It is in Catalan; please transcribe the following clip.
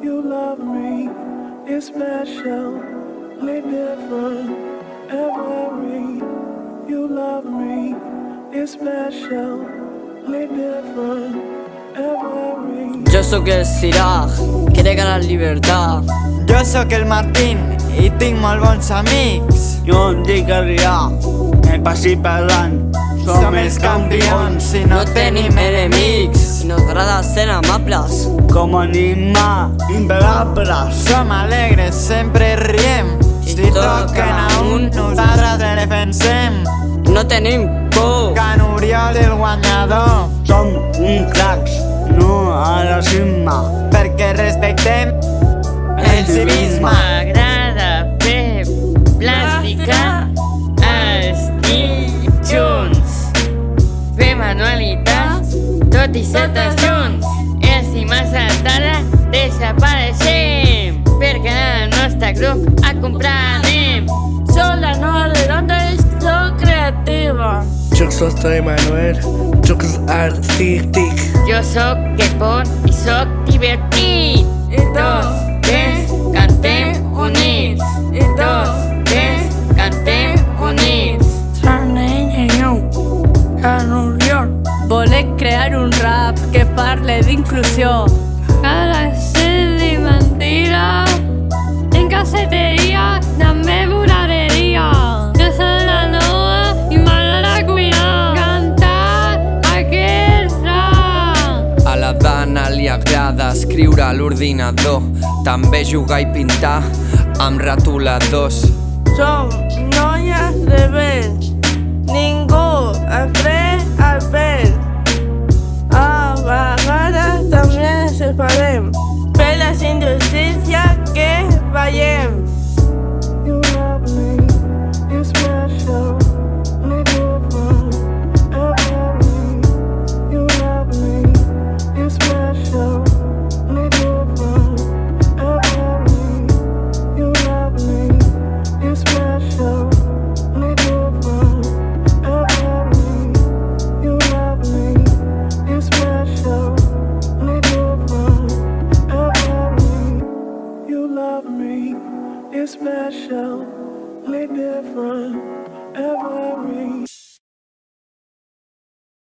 You love me, it's special, different, every. You love me, it's special, different, every. Jo sóc el Siraj, que nega la llibertat. Jo sóc el Martín i tinc molt bons amics. Jo em dic Adrià, el passi parlant. Som els campions i no tenim enemics. I nos agrada ser amables. Com animar imparables. Som alegres, sempre riem. Si toquen a un, nosaltres el defensem. No tenim por. Can Oriol el guanyador. Som un cracs, no a la cima. Perquè respectem el civisme. M'agrada fer plàstica, estic junts. Fer manualitats, tot i ser tots junts. Si massa tarda desapareixem, perquè al nostre grup a comprar anem. Soc la nova redonda i soc creativa. Jo soc Manuel, soc artístic. Jo soc Kepon i soc divertit. I tots Cantem units. I tots Cantem units. Volem crear un rap que parle d'inclusió. Cada ser de mentira, en cafeteria, també voladeria. Jo soc la nova i m'agrada cuinar, cantar aquest rap. A la Dana li agrada escriure a l'ordinador, també jugar i pintar amb retoladors. Som noies rebels, ningú aprèn al pèl. A vegades també ens separem per les injustícies que veiem. You love me, it's special, different, every. You love me, it's special, different, every. You love me, it's special, different, every. You love me, it's special, different, every. You love me, it's special, different, every.